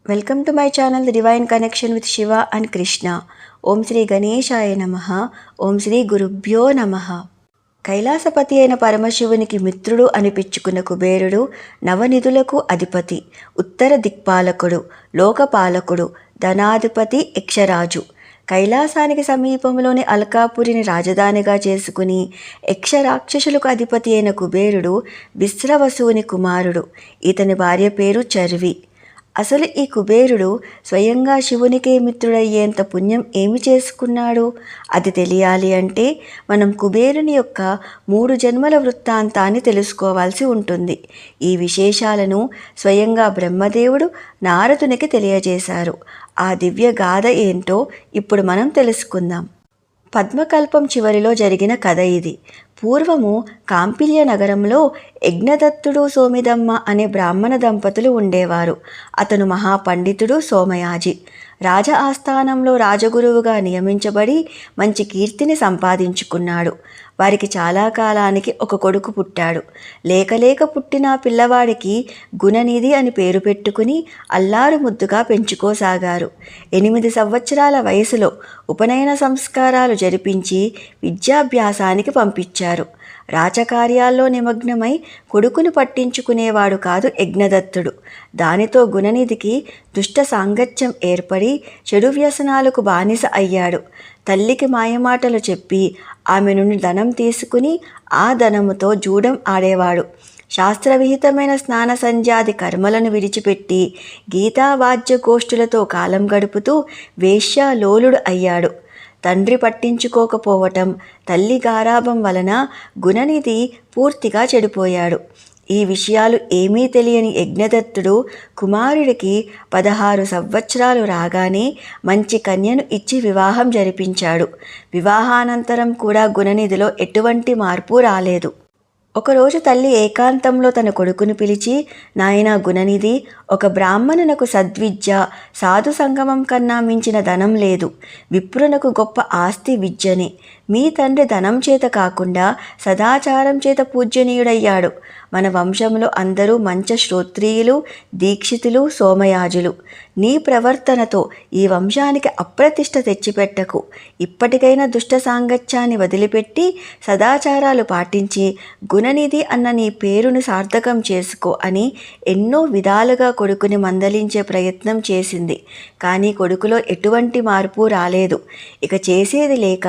Welcome to my channel the divine connection with Shiva and Krishna. Om Shri గణేశాయ నమః. ఓం శ్రీ గురుభ్యో నమః. కైలాసపతి అయిన పరమశివునికి మిత్రుడు అనిపించుకున్న కుబేరుడు నవనిధులకు అధిపతి, ఉత్తర దిక్పాలకుడు, లోకపాలకుడు, ధనాధిపతి, యక్షరాజు. కైలాసానికి సమీపంలోని అల్కాపురిని రాజధానిగా చేసుకుని యక్షరాక్షసులకు అధిపతి అయిన కుబేరుడు విశ్రవసుని కుమారుడు. ఇతని భార్య పేరు చర్వి. అసలు ఈ కుబేరుడు స్వయంగా శివునికే మిత్రుడయ్యేంత పుణ్యం ఏమి చేసుకున్నాడు? అది తెలియాలి అంటే మనం కుబేరుని యొక్క 3 జన్మల వృత్తాంతాన్ని తెలుసుకోవాల్సి ఉంటుంది. ఈ విశేషాలను స్వయంగా బ్రహ్మదేవుడు నారదునికి తెలియజేశారు. ఆ దివ్య గాథ ఏంటో ఇప్పుడు మనం తెలుసుకుందాం. పద్మకల్పం చివరిలో జరిగిన కథ ఇది. పూర్వము కాంపిల్య నగరంలో యజ్ఞదత్తుడు, సోమిదమ్మ అనే బ్రాహ్మణ దంపతులు ఉండేవారు. అతను మహాపండితుడు, సోమయాజి. రాజ ఆస్థానంలో రాజగురువుగా నియమించబడి మంచి కీర్తిని సంపాదించుకున్నాడు. వారికి చాలా కాలానికి ఒక కొడుకు పుట్టాడు. లేక పుట్టిన పిల్లవాడికి గుణనిధి అని పేరు పెట్టుకుని అల్లారు ముద్దుగా పెంచుకోసాగారు. 8 సంవత్సరాల వయసులో ఉపనయన సంస్కారాలు జరిపించి విద్యాభ్యాసానికి పంపించారు. రాజకార్యాల్లో నిమగ్నమై కొడుకును పట్టించుకునేవాడు కాదు యజ్ఞదత్తుడు. దానితో గుణనిధికి దుష్ట సాంగత్యం ఏర్పడి చెడు వ్యసనాలకు బానిస అయ్యాడు. తల్లికి మాయమాటలు చెప్పి ఆమె నుండి ధనం తీసుకుని ఆ ధనముతో జూడం ఆడేవాడు. శాస్త్రవిహితమైన స్నాన సంధ్యాది కర్మలను విడిచిపెట్టి గీతావాద్య గోష్ఠులతో కాలం గడుపుతూ వేశ్యాలోలుడు అయ్యాడు. తండ్రి పట్టించుకోకపోవటం, తల్లి గారాభం వలన గుణనిధి పూర్తిగా చెడిపోయాడు. ఈ విషయాలు ఏమీ తెలియని యజ్ఞదత్తుడు కుమారుడికి 16 సంవత్సరాలు రాగానే మంచి కన్యను ఇచ్చి వివాహం జరిపించాడు. వివాహానంతరం కూడా గుణనిధిలో ఎటువంటి మార్పు రాలేదు. ఒకరోజు తల్లి ఏకాంతంలో తన కొడుకును పిలిచి, నాయనా గుణనిధి, ఒక బ్రాహ్మణునకు సద్విద్య, సాధు సంగమం కన్నా మించిన ధనం లేదు. విప్రునకు గొప్ప ఆస్తి విద్యనే. మీ తండ్రి ధనం చేత కాకుండా సదాచారం చేత పూజ్యనీయుడయ్యాడు. మన వంశంలో అందరూ మంచ శ్రోత్రియులు, దీక్షితులు, సోమయాజులు. నీ ప్రవర్తనతో ఈ వంశానికి అప్రతిష్ట తెచ్చిపెట్టకు. ఇప్పటికైనా దుష్ట సాంగత్యాన్ని వదిలిపెట్టి సదాచారాలు పాటించి గుణనిధి అన్న నీ పేరును సార్థకం చేసుకో అని ఎన్నో విధాలుగా కొడుకుని మందలించే ప్రయత్నం చేసింది. కానీ కొడుకులో ఎటువంటి మార్పు రాలేదు. ఇక చేసేది లేక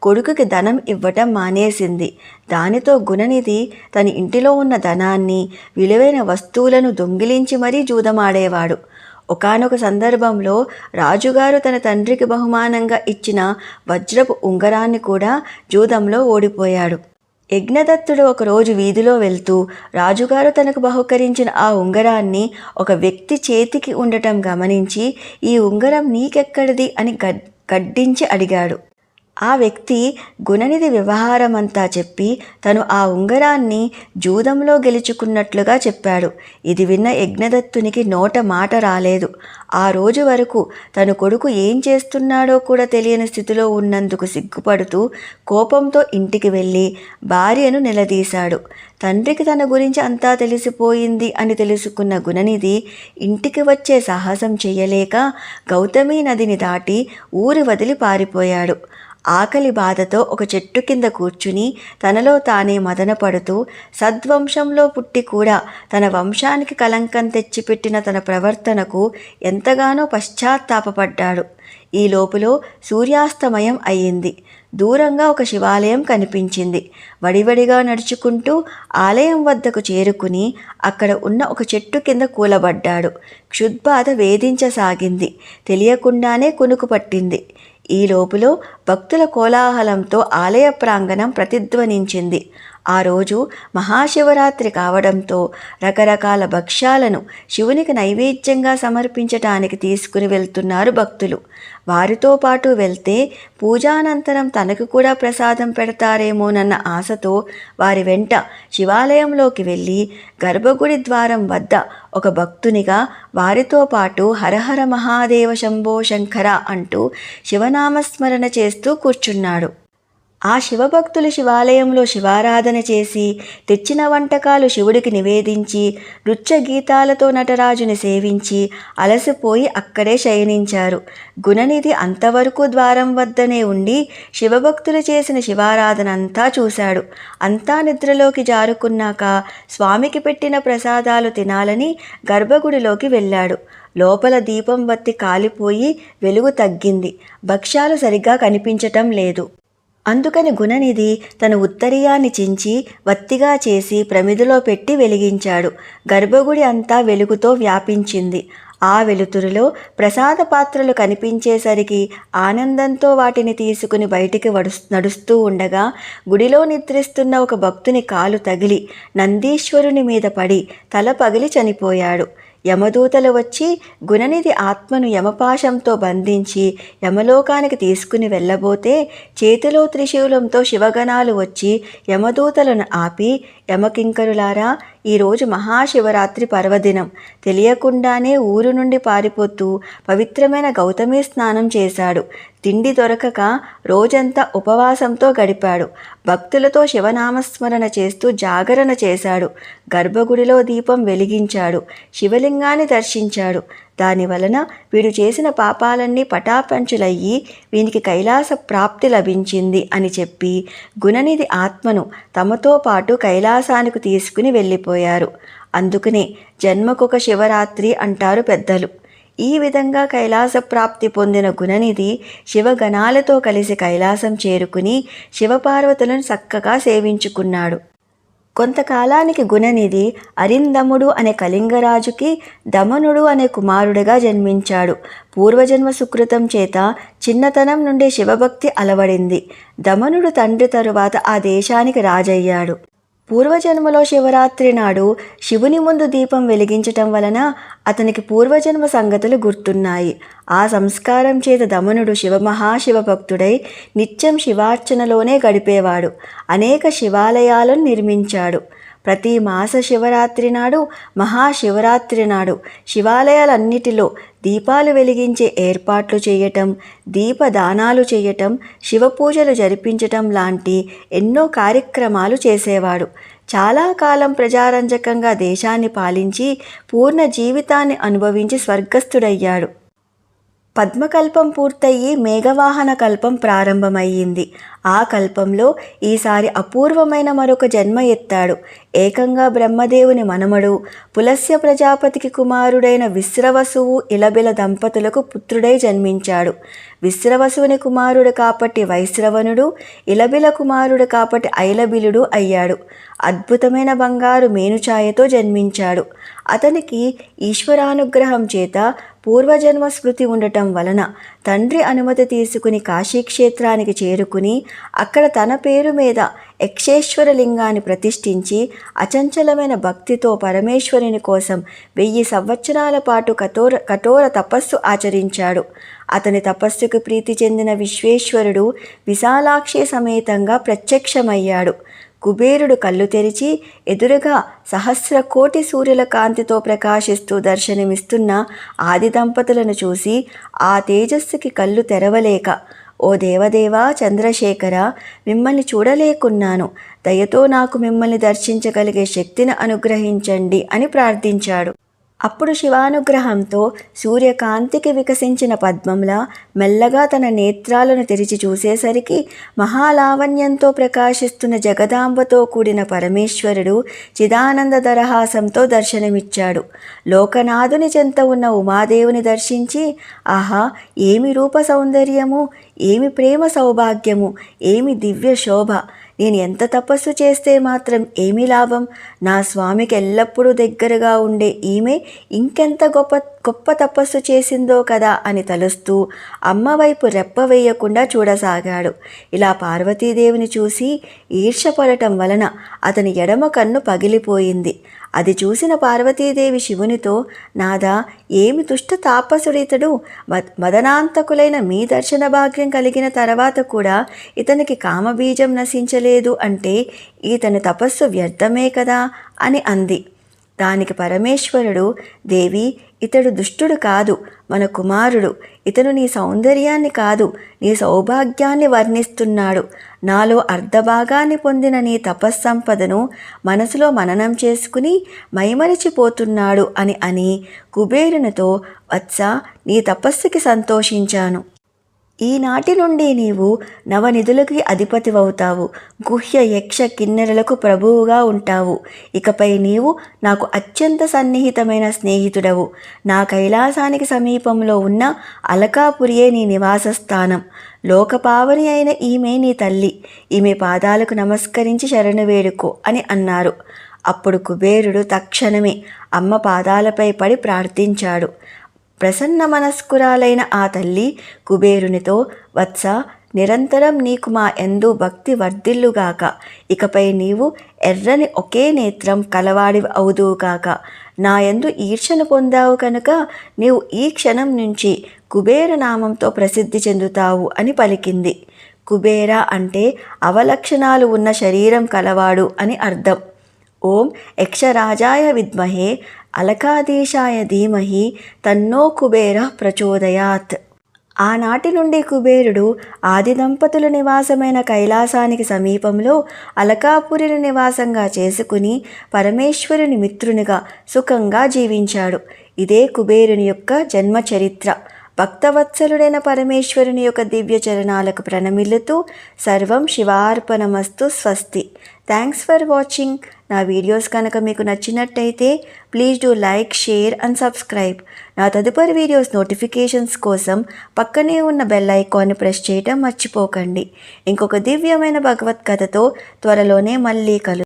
కొడుకుకి ధనం ఇవ్వటం మానేసింది. దానితో గుణనిధి తన ఇంటిలో ఉన్న ధనాన్ని, విలువైన వస్తువులను దొంగిలించి మరీ జూదమాడేవాడు. ఒకానొక సందర్భంలో రాజుగారు తన తండ్రికి బహుమానంగా ఇచ్చిన వజ్రపు ఉంగరాన్ని కూడా జూదంలో ఓడిపోయాడు. యజ్ఞదత్తుడు ఒకరోజు వీధిలో వెళ్తూ రాజుగారు తనకు బహుకరించిన ఆ ఉంగరాన్ని ఒక వ్యక్తి చేతికి ఉండటం గమనించి, ఈ ఉంగరం నీకెక్కడిది అని గడ్డించి అడిగాడు. ఆ వ్యక్తి గుణనిధి వ్యవహారమంతా చెప్పి తను ఆ ఉంగరాన్ని జూదంలో గెలుచుకున్నట్లుగా చెప్పాడు. ఇది విన్న యజ్ఞదత్తునికి నోట మాట రాలేదు. ఆ రోజు వరకు తన కొడుకు ఏం చేస్తున్నాడో కూడా తెలియని స్థితిలో ఉన్నందుకు సిగ్గుపడుతూ కోపంతో ఇంటికి వెళ్ళి భార్యను నిలదీశాడు. తండ్రికి తన గురించి అంతా తెలిసిపోయింది అని తెలుసుకున్న గుణనిధి ఇంటికి వచ్చే సాహసం చెయ్యలేక గౌతమీ నదిని దాటి ఊరి వదిలి పారిపోయాడు. ఆకలి బాధతో ఒక చెట్టు కింద కూర్చుని తనలో తానే మదనపడుతూ సద్వంశంలో పుట్టి కూడా తన వంశానికి కలంకం తెచ్చిపెట్టిన తన ప్రవర్తనకు ఎంతగానో పశ్చాత్తాపపడ్డాడు. ఈ లోపులో సూర్యాస్తమయం అయ్యింది. దూరంగా ఒక శివాలయం కనిపించింది. వడివడిగా నడుచుకుంటూ ఆలయం వద్దకు చేరుకుని అక్కడ ఉన్న ఒక చెట్టు కింద కూలబడ్డాడు. క్షుద్బాధ వేధించసాగింది. తెలియకుండానే కునుకు పట్టింది. ఈ లోపులో భక్తుల కోలాహలంతో ఆలయ ప్రాంగణం ప్రతిధ్వనించింది. ఆ రోజు మహాశివరాత్రి కావడంతో రకరకాల భక్ష్యాలను శివునికి నైవేద్యంగా సమర్పించటానికి తీసుకుని వెళ్తున్నారు భక్తులు. వారితో పాటు వెళ్తే పూజానంతరం తనకు కూడా ప్రసాదం పెడతారేమోనన్న ఆశతో వారి వెంట శివాలయంలోకి వెళ్ళి గర్భగుడి ద్వారం వద్ద ఒక భక్తునిగా వారితో పాటు హరహర మహాదేవ శంభో శంకర అంటూ శివనామస్మరణ చేస్తూ కూర్చున్నాడు. ఆ శివభక్తులు శివాలయంలో శివారాధన చేసి తెచ్చిన వంటకాలు శివుడికి నివేదించి నృత్య గీతాలతో నటరాజుని సేవించి అలసిపోయి అక్కడే శయనించారు. గుణనిధి అంతవరకు ద్వారం వద్దనే ఉండి శివభక్తులు చేసిన శివారాధన అంతా చూశాడు. అంతా నిద్రలోకి జారుకున్నాక స్వామికి పెట్టిన ప్రసాదాలు తినాలని గర్భగుడిలోకి వెళ్ళాడు. లోపల దీపం వత్తి కాలిపోయి వెలుగు తగ్గింది. భక్ష్యాలు సరిగ్గా కనిపించటం లేదు. అందుకని గుణనిధి తన ఉత్తరీయాన్ని చించి వత్తిగా చేసి ప్రమిదిలో పెట్టి వెలిగించాడు. గర్భగుడి అంతా వెలుగుతో వ్యాపించింది. ఆ వెలుతురులో ప్రసాద పాత్రలు కనిపించేసరికి ఆనందంతో వాటిని తీసుకుని బయటికి నడుస్తూ ఉండగా గుడిలో నిద్రిస్తున్న ఒక భక్తుని కాలు తగిలి నందీశ్వరుని మీద పడి తల పగిలి చనిపోయాడు. యమదూతలు వచ్చి గుణనిధి ఆత్మను యమపాశంతో బంధించి యమలోకానికి తీసుకుని వెళ్ళబోతే చేతిలో త్రిశూలంతో శివగణాలు వచ్చి యమదూతలను ఆపి, యమకింకరులారా, ఈరోజు మహాశివరాత్రి పర్వదినం. తెలియకుండానే ఊరు నుండి పారిపోతూ పవిత్రమైన గౌతమి స్నానం చేశాడు. తిండి దొరకక రోజంతా ఉపవాసంతో గడిపాడు. భక్తులతో శివనామస్మరణ చేస్తూ జాగరణ చేశాడు. గర్భగుడిలో దీపం వెలిగించాడు. శివలింగాన్ని దర్శించాడు. దానివలన వీడు చేసిన పాపాలన్నీ పటాపంచులయ్యి వీనికి కైలాస ప్రాప్తి లభించింది అని చెప్పి గుణనిధి ఆత్మను తమతో పాటు కైలాసానికి తీసుకుని వెళ్ళిపోయారు. అందుకనే జన్మకొక శివరాత్రి అంటారు పెద్దలు. ఈ విధంగా కైలాస ప్రాప్తి పొందిన గుణనిధి శివగణాలతో కలిసి కైలాసం చేరుకుని శివపార్వతులను చక్కగా సేవించుకున్నాడు. కొంతకాలానికి గుణనిధి అరిందముడు అనే కళింగరాజుకి దమనుడు అనే కుమారుడిగా జన్మించాడు. పూర్వజన్మ సుకృతం చేత చిన్నతనం నుండి శివభక్తి అలవడింది. దమనుడు తండ్రి తరువాత ఆ దేశానికి రాజయ్యాడు. పూర్వజన్మలో శివరాత్రి నాడు శివుని ముందు దీపం వెలిగించటం వలన అతనికి పూర్వజన్మ సంగతులు గుర్తున్నాయి. ఆ సంస్కారం చేత దమనుడు మహాశివభక్తుడై నిత్యం శివార్చనలోనే గడిపేవాడు. అనేక శివాలయాలను నిర్మించాడు. ప్రతి మాస శివరాత్రి నాడు, మహాశివరాత్రి నాడు శివాలయాలన్నిటిలో దీపాలు వెలిగించే ఏర్పాట్లు చేయటం, దీపదానాలు చేయటం, శివపూజలు జరిపించటం లాంటి ఎన్నో కార్యక్రమాలు చేసేవాడు. చాలా కాలం ప్రజారంజకంగా దేశాన్ని పాలించి పూర్ణ జీవితాన్ని అనుభవించి స్వర్గస్థుడయ్యాడు. పద్మకల్పం పూర్తయి మేఘవాహన కల్పం ప్రారంభమయ్యింది. ఆ కల్పంలో ఈసారి అపూర్వమైన మరొక జన్మ ఎత్తాడు. ఏకంగా బ్రహ్మదేవుని మనమడు, పులస్య ప్రజాపతికి కుమారుడైన విశ్రవసువు ఇలబిల దంపతులకు పుత్రుడై జన్మించాడు. విశ్రవసువుని కుమారుడు కాబట్టి వైశ్రవణుడు, ఇలబిల కుమారుడు కాబట్టి ఐలబిలుడు అయ్యాడు. అద్భుతమైన బంగారు మేనుఛాయతో జన్మించాడు. అతనికి ఈశ్వరానుగ్రహం చేత పూర్వజన్మ స్మృతి ఉండటం వలన తండ్రి అనుమతి తీసుకుని కాశీక్షేత్రానికి చేరుకుని అక్కడ తన పేరు మీద యక్షేశ్వర లింగాన్ని ప్రతిష్ఠించి అచంచలమైన భక్తితో పరమేశ్వరుని కోసం 1000 సంవత్సరాల పాటు కఠోర తపస్సు ఆచరించాడు. అతని తపస్సుకు ప్రీతి చెందిన విశ్వేశ్వరుడు విశాలాక్షి సమేతంగా ప్రత్యక్షమయ్యాడు. కుబేరుడు కళ్ళు తెరిచి ఎదురుగా 1000 కోటి సూర్యుల కాంతితో ప్రకాశిస్తూ దర్శనమిస్తున్న ఆది దంపతులను చూసి ఆ తేజస్సుకి కళ్ళు తెరవలేక, ఓ దేవదేవా చంద్రశేఖర, మిమ్మల్ని చూడలేకున్నాను, దయతో నాకు మిమ్మల్ని దర్శించగలిగే శక్తిని అనుగ్రహించండి అని ప్రార్థించాడు. అప్పుడు శివానుగ్రహంతో సూర్యకాంతికి వికసించిన పద్మంలా మెల్లగా తన నేత్రాలను తెరిచి చూసేసరికి మహాలావణ్యంతో ప్రకాశిస్తున్న జగదాంబతో కూడిన పరమేశ్వరుడు చిదానంద దరహాసంతో దర్శనమిచ్చాడు. లోకనాథుని చెంత ఉన్న ఉమాదేవుని దర్శించి, ఆహా, ఏమి రూప సౌందర్యము, ఏమి ప్రేమ సౌభాగ్యము, ఏమి దివ్య శోభ! నేను ఎంత తపస్సు చేస్తే మాత్రం ఏమి లాభం? నా స్వామికి ఎల్లప్పుడూ దగ్గరగా ఉండే ఈమె ఇంకెంత గొప్ప తపస్సు చేసిందో కదా అని తలుస్తూ అమ్మ వైపు రెప్ప వేయకుండా చూడసాగాడు. ఇలా పార్వతీదేవిని చూసి ఈర్ష్యపడటం వలన అతని ఎడమ కన్ను పగిలిపోయింది. అది చూసిన పార్వతీదేవి శివునితో, నాదా, ఏమి దుష్ట తాపసుడితడు, మదనాంతకులైన మీ దర్శన భాగ్యం కలిగిన తర్వాత కూడా ఇతనికి కామబీజం నశించలేదు అంటే ఇతని తపస్సు వ్యర్థమే కదా అని అంది. దానికి పరమేశ్వరుడు, దేవి, ఇతడు దుష్టుడు కాదు, మన కుమారుడు. ఇతను నీ సౌందర్యాన్ని కాదు, నీ సౌభాగ్యాన్ని వర్ణిస్తున్నాడు. నాలో అర్ధభాగాన్ని పొందిన నీ తపస్సంపదను మనసులో మననం చేసుకుని మైమరిచిపోతున్నాడు అని కుబేరునితో, వత్స, నీ తపస్సుకి సంతోషించాను. ఈనాటి నుండి నీవు నవనిధులకి అధిపతివవుతావు. గుహ్య యక్ష కిన్నెరలకు ప్రభువుగా ఉంటావు. ఇకపై నీవు నాకు అత్యంత సన్నిహితమైన స్నేహితుడవు. నా కైలాసానికి సమీపంలో ఉన్న అలకాపురియే నీ నివాస స్థానం. లోకపావని అయిన ఈమె నీ తల్లి. ఈమె పాదాలకు నమస్కరించి శరణు వేడుకో అని అన్నారు. అప్పుడు కుబేరుడు తక్షణమే అమ్మ పాదాలపై పడి ప్రార్థించాడు. ప్రసన్న మనస్కురాలైన ఆ తల్లి కుబేరునితో, వత్స, నిరంతరం నీకు మా యందు భక్తి వర్ధిల్లుగాక. ఇకపై నీవు ఎర్రని ఒకే నేత్రం కలవాడి అవుదువుగాక. నా యందు ఈర్ష్యను పొందావు కనుక నీవు ఈ క్షణం నుంచి కుబేర నామంతో ప్రసిద్ధి చెందుతావు అని పలికింది. కుబేర అంటే అవలక్షణాలు ఉన్న శరీరం కలవాడు అని అర్థం. ఓం యక్షరాజాయ విద్మహే అలకాధీశాయ ధీమహి తన్నో కుబేర ప్రచోదయాత్. ఆనాటి నుండి కుబేరుడు ఆది దంపతుల నివాసమైన కైలాసానికి సమీపంలో అలకాపురిని నివాసంగా చేసుకుని పరమేశ్వరుని మిత్రునిగా సుఖంగా జీవించాడు. ఇదే కుబేరుని యొక్క జన్మ చరిత్ర. భక్తవత్సలుడైన పరమేశ్వరుని యొక్క దివ్య చరణాలకు ప్రణమిల్లుతూ సర్వం శివార్పణమస్తు. స్వస్తి. Thanks for watching. నా వీడియోస్ కనుక మీకు నచ్చినట్టయితే please do like, share and subscribe. నా తదుపరి వీడియోస్ నోటిఫికేషన్స్ కోసం పక్కనే ఉన్న బెల్ ఐకాన్ని ప్రెస్ చేయటం మర్చిపోకండి. ఇంకొక దివ్యమైన భగవత్ కథతో త్వరలోనే మళ్ళీ